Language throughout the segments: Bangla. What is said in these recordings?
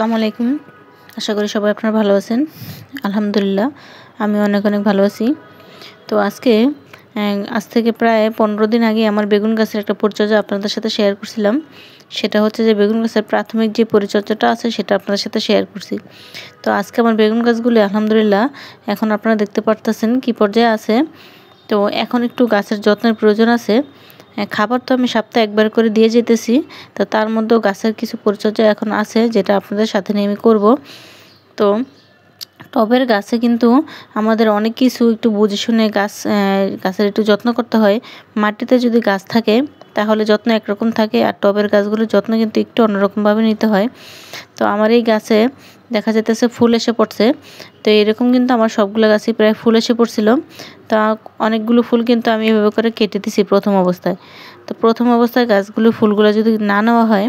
আসসালামু আলাইকুম। আশা করি সবাই আপনারা ভালো আছেন। আলহামদুলিল্লাহ আমি অনেক ভালো আছি। তো আজ থেকে প্রায় 15 দিন আগে আমার বেগুন গাছের একটা পরিচর্যা আপনাদের সাথে শেয়ার করছিলাম। সেটা হচ্ছে যে বেগুন গাছের প্রাথমিক যে পরিচর্যাটা আছে সেটা আপনাদের সাথে শেয়ার করছি। তো আজকে আমার বেগুন গাছগুলি আলহামদুলিল্লাহ এখন আপনারা দেখতে পারতেছেন কি পর্যায়ে আছে। তো এখন একটু গাছের যত্নের প্রয়োজন আছে। খাবার তো আমি সপ্তাহে একবার করে দিয়ে যেতেছি, তো তার মধ্যেও গাছের কিছু পরিচর্যা এখন আছে যেটা আপনাদের সাথে নিয়ে আমি করব। তো টবের গাছে কিন্তু আমাদের অনেক কিছু একটু বুঝে শুনে গাছের একটু যত্ন করতে হয়। মাটিতে যদি গাছ থাকে তাহলে যত্ন একরকম থাকে, আর টবের গাছগুলোর যত্ন কিন্তু একটু অন্যরকমভাবে নিতে হয়। তো আমার এই গাছে দেখা যাইতেছে ফুল এসে পড়ছে। তো এরকম কিন্তু আমার সবগুলো গাছই প্রায় ফুল এসে পড়ছিল। তা অনেকগুলো ফুল কিন্তু আমি এভাবে করে কেটে দিছি প্রথম অবস্থায়। তো প্রথম অবস্থায় ফুলগুলো যদি না নেওয়া হয়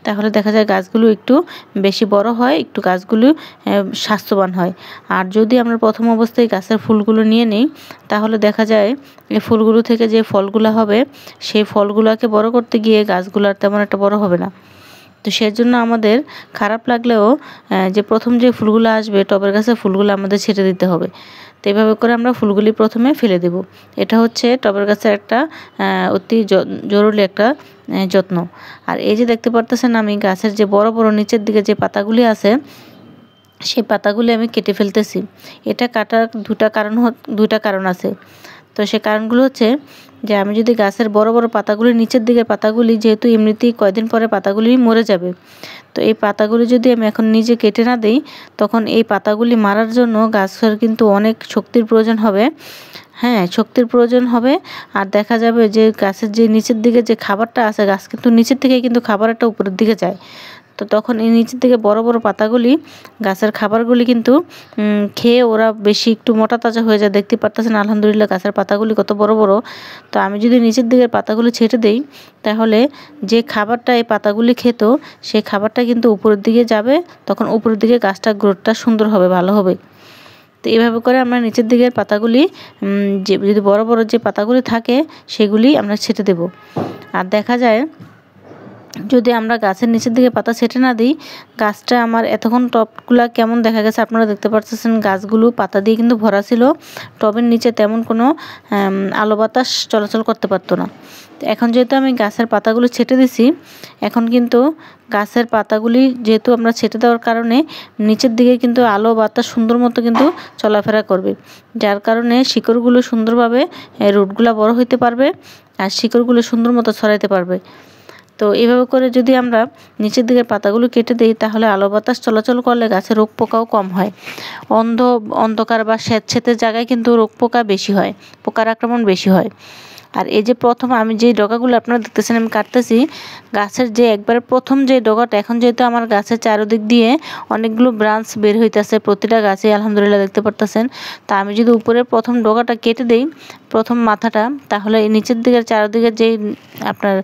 তাহলে দেখা যায় গাছগুলো একটু বেশি বড় হয়, একটু গাছগুলো স্বাস্থ্যবান হয়। আর যদি আমরা প্রথম অবস্থায় গাছের ফুলগুলো নিয়ে নিই তাহলে দেখা যায় এই ফুলগুলো থেকে যে ফলগুলো হবে সেই ফলগুলোকে বড় করতে গিয়ে গাছগুলো আর তেমন একটা বড় হবে না। তো সেজন্য আমাদের খারাপ লাগলেও যে প্রথম যে ফুলগুলো আসবে টবের গাছের ফুলগুলো আমাদের ছেটে দিতে হবে। তো এভাবে করে আমরা ফুলগুলি প্রথমে ফেলে দেব। এটা হচ্ছে টবের গাছের একটা অতি জরুরি একটা যত্ন। আর এই যে দেখতে পারতেছেন আমি গাছের যে বড় বড় নিচের দিকে যে পাতাগুলি আছে সেই পাতাগুলি আমি কেটে ফেলতেছি। এটা কাটার দুইটা কারণ আছে। তো সে কারণগুলো হচ্ছে যে আমি যদি গাছের বড় বড় পাতাগুলি নিচের দিকের পাতাগুলি যেহেতু এমনিতেই কয়দিন পরে পাতাগুলি মরে যাবে, তো এই পাতাগুলি যদি আমি এখন নিজে কেটে না দিই তখন এই পাতাগুলি মারার জন্য গাছের কিন্তু অনেক শক্তির প্রয়োজন হবে। হ্যাঁ, শক্তির প্রয়োজন হবে। আর দেখা যাবে যে গাছের যে নিচের দিকে যে খাবারটা আছে, গাছ কিন্তু নিচের থেকে কিন্তু খাবারটা উপরের দিকে যায়। তো তখন এই নিচের দিকে বড় বড় পাতাগুলি গাছের খাবারগুলি কিন্তু খেয়ে ওরা বেশি একটু মোটা তাজা হয়ে যায়। দেখতে পারতেছেন আলহামদুলিল্লাহ গাছের পাতাগুলি কত বড় বড়। তো আমি যদি নিচের দিকের পাতাগুলি ছেটে দেই তাহলে যে খাবারটা এই পাতাগুলি খেত সেই খাবারটা কিন্তু উপরের দিকে যাবে, তখন উপরের দিকে গাছটার গ্রোথটা সুন্দর হবে, ভালো হবে। তো এভাবে করে আমরা নিচের দিকের পাতাগুলি যে যদি বড় বড় যে পাতাগুলি থাকে সেগুলি আমরা ছেটে দেব। আর দেখা যায় যদি আমরা গাছের নিচের দিকে পাতা ছেটে না দিই, গাছটা আমার এতক্ষণ টবগুলা কেমন দেখা গেছে আপনারা দেখতে পাচ্ছেন, গাছগুলো পাতা দিয়ে কিন্তু ভরা ছিল। টবের নিচে তেমন কোনো আলো বাতাস চলাচল করতে পারতো না। এখন যেহেতু আমি গাছের পাতাগুলো ছেটে দিছি, এখন কিন্তু গাছের পাতাগুলি যেহেতু আমরা ছেটে দেওয়ার কারণে নিচের দিকে কিন্তু আলো বাতাস সুন্দর মতো কিন্তু চলাফেরা করবে, যার কারণে শিকড়গুলো সুন্দরভাবে রুটগুলা বড় হইতে পারবে আর শিকড়গুলো সুন্দর মতো ছড়াইতে পারবে। তো এইভাবে করে যদি আমরা নিচের দিকের পাতাগুলো কেটে দিই তাহলে আলো বাতাস চলাচল করলে গাছে রোগ পোকাও কম হয়। অন্ধকার বা স্যাঁতসেঁতে জায়গায় কিন্তু রোগ পোকা বেশি হয়, পোকার আক্রমণ বেশি হয়। আর এই যে প্রথম আমি যে ডগাগুলো আপনারা দেখতেছেন আমি কাটতেছি, গাছের যে একবারে প্রথম যে ডগাটা, এখন যেহেতু আমার গাছের চারদিক দিয়ে অনেকগুলো ব্রাঞ্চ বের হইতেছে প্রতিটা গাছে আলহামদুলিল্লাহ দেখতে পারতেছেন। তা আমি যদি উপরের প্রথম ডগাটা কেটে দেই, প্রথম মাথাটা, তাহলে এই নিচের দিকের চারদিকে যে আপনার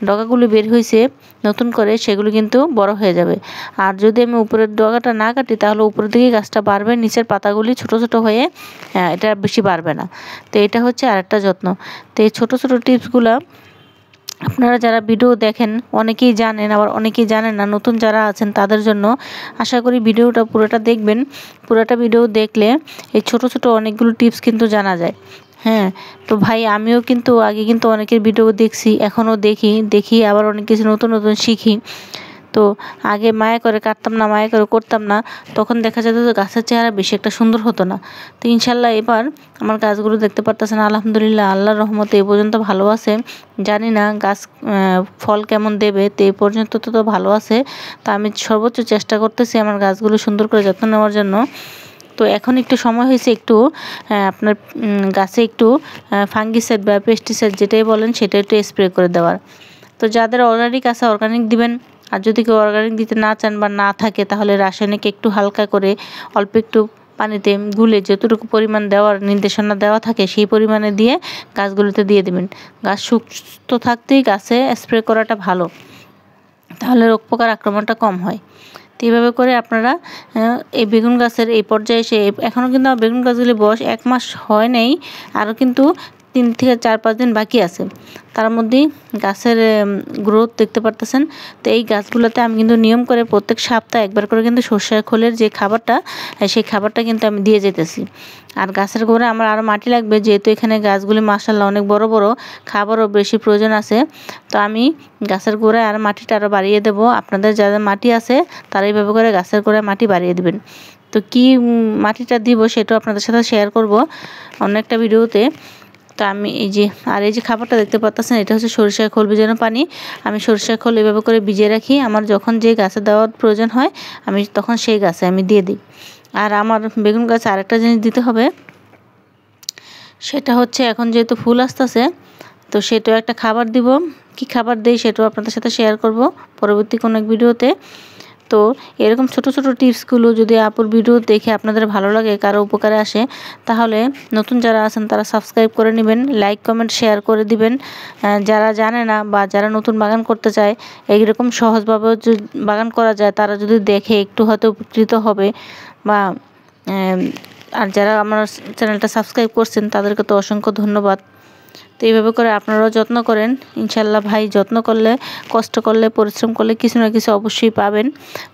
ডগাগুলো বের হয়েছে নতুন করে সেগুলো কিন্তু বড় হয়ে যাবে। আর যদি আমি উপরের ডগাটা না কাটি তাহলে উপরের দিকে গাছটা বাড়বে, নিচের পাতাগুলি ছোট ছোট হয়ে এটা বেশি বাড়বে না। তো এটা হচ্ছে আরেকটা যত্ন। তো এই ছোটো ছোটো টিপসগুলো আপনারা যারা ভিডিও দেখেন অনেকেই জানেন, আবার অনেকেই জানেন না। নতুন যারা আছেন তাদের জন্য আশা করি ভিডিওটা পুরোটা দেখবেন। পুরোটা ভিডিও দেখলে এই ছোট ছোট অনেকগুলো টিপস কিন্তু জানা যায়। হ্যাঁ, তো ভাই আমিও কিন্তু আগে কিন্তু অনেকের ভিডিও দেখছি, এখনও দেখি আবার অনেক কিছু নতুন নতুন শিখি। তো আগে মায়া করে কাটতাম না, মায়া করে করতাম না, তখন দেখা যেত যে গাছের চেহারা বেশি একটা সুন্দর হতো না। তো ইনশাল্লাহ এবার আমার গাছগুলো দেখতে পারতেছেন আলহামদুলিল্লাহ আল্লাহর রহমতে এ পর্যন্ত ভালো আছে। জানি না গাছ ফল কেমন দেবে, তো এই পর্যন্ত তো ভালো আছে। তা আমি সর্বোচ্চ চেষ্টা করতেছি আমার গাছগুলো সুন্দর করে যত্ন নেওয়ার জন্য। তো এখন একটু সময় হয়েছে একটু আপনার গাছে একটু ফাঙ্গিসাইড বা পেস্টিসাইড যেটাই বলেন সেটা একটু স্প্রে করে দেওয়ার। তো যাদের অর্গানিক আছে অর্গানিক দিবেন, আর যদি কেউ অর্গানিক দিতে না চান বা না থাকে তাহলে রাসায়নিক একটু হালকা করে অল্প একটু পানিতে গুলে যতটুকু পরিমাণ দেওয়ার নির্দেশনা দেওয়া থাকে সেই পরিমাণে দিয়ে গাছগুলোতে দিয়ে দেবেন। গাছ সুস্থ থাকতেই গাছে স্প্রে করাটা ভালো, তাহলে রোগ পোকার আক্রমণটা কম হয়। তো এইভাবে করে আপনারা এই বেগুন গাছের এই পর্যায়ে এসে, এখনও কিন্তু বেগুন গাছগুলি বয়স 1 মাস হয় নাই, আরও কিন্তু 3 থেকে 4-5 দিন বাকি আছে, তার মধ্যেই গাছের গ্রোথ দেখতে পারতেছেন। তো এই গাছগুলোতে আমি কিন্তু নিয়ম করে প্রত্যেক সপ্তাহে একবার করে কিন্তু সরষের খোলের যে খাবারটা, সেই খাবারটা কিন্তু আমি দিয়ে যেতেছি। আর গাছের গোড়ায় আমার আরও মাটি লাগবে, যেহেতু এখানে গাছগুলি মাশাআল্লাহ অনেক বড় বড়, খাবারও বেশি প্রয়োজন আছে। তো আমি গাছের গোড়ায় আর মাটিটা আরও বাড়িয়ে দেব। আপনাদের যাদের মাটি আছে তারা এইভাবে করে গাছের গোড়ায় মাটি বাড়িয়ে দিবেন। তো কি মাটিটা দিব সেটাও আপনাদের সাথে শেয়ার করব অন্য একটা ভিডিওতে। তো আমি এই যে খাবারটা দেখতে পাচ্ছেন, এটা হচ্ছে সরিষার খোল ভিজানো পানি। আমি সরিষার খোল এভাবে করে ভিজিয়ে রাখি, আমার যখন যে গাছে দেওয়ার প্রয়োজন হয় আমি তখন সেই গাছে আমি দিয়ে দিই। আর আমার বেগুন গাছে আরেকটা জিনিস দিতে হবে, সেটা হচ্ছে এখন যেহেতু ফুল আসতেছে, তো সেটাও একটা খাবার দিব। কি খাবার দেই সেটাও আপনাদের সাথে শেয়ার করব পরবর্তী কোনো এক ভিডিওতে। তো এরকম ছোট ছোট টিপসগুলো যদি আপুর ভিডিও দেখে আপনাদের ভালো লাগে, কারো উপকারে আসে, তাহলে নতুন যারা আছেন তারা সাবস্ক্রাইব করে নেবেন, লাইক কমেন্ট শেয়ার করে দিবেন। যারা জানে না বা যারা নতুন বাগান করতে চায়, এইরকম সহজভাবে বাগান করা যায়, তারা যদি দেখে একটু হয়তো উপকৃত হবে। বা আর যারা আমার চ্যানেলটা সাবস্ক্রাইব করছেন তাদেরকে তো অসংখ্য ধন্যবাদ। তো এইভাবে করে আপনারাও যত্ন করেন, ইনশাল্লাহ ভাই যত্ন করলে, কষ্ট করলে, পরিশ্রম করলে কিছু না কিছু অবশ্যই পাবেন।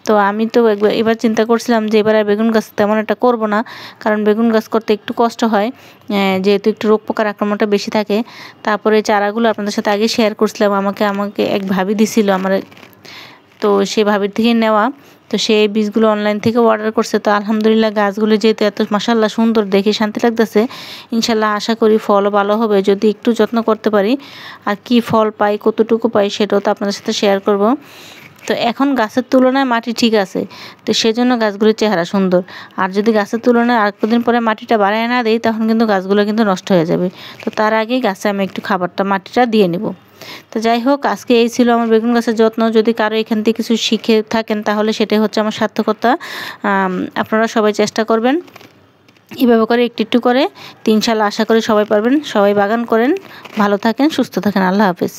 তো আমি তো এবার চিন্তা করছিলাম যে এবার আর বেগুন গাছ তেমন একটা করব না, কারণ বেগুন গাছ করতে একটু কষ্ট হয়, যেহেতু একটু রোগ পোকার আক্রমণটা বেশি থাকে। তারপরে চারাগুলো আপনাদের সাথে আগে শেয়ার করছিলাম, আমাকে এক ভাবি দিছিল আমার, তো সেই ভাবির থেকে নেওয়া। তো সেই বীজগুলো অনলাইন থেকে অর্ডার করছে। তো আলহামদুলিল্লাহ গাছগুলো যেহেতু এত মাশাআল্লাহ সুন্দর, দেখে শান্তি লাগতেছে। ইনশাল্লাহ আশা করি ফলও ভালো হবে যদি একটু যত্ন করতে পারি। আর কি ফল পাই, কতটুকু পাই, সেটাও তো আপনাদের সাথে শেয়ার করব। তো এখন গাছের তুলনায় মাটি ঠিক আছে, তো সেজন্য গাছগুলির চেহারা সুন্দর। আর যদি গাছের তুলনায় আর কদিন পরে মাটিটা বাড়ায় না দিই, তখন কিন্তু গাছগুলো কিন্তু নষ্ট হয়ে যাবে। তো তার আগেই গাছে আমি একটু মাটিটা দিয়ে নেব। তো যাই হোক, আজকে এই ছিল আমার বেগুন গাছের যত্ন। যদি কারো এখান থেকে কিছু শিখে থাকেন তাহলে সেটাই হচ্ছে আমার সার্থকতা। আপনারা সবাই চেষ্টা করবেন এভাবে করে একটু একটু করে। ইনশাআল্লাহ আশা করি সবাই পারবেন। সবাই বাগান করেন, ভালো থাকেন, সুস্থ থাকেন। আল্লাহ হাফেজ।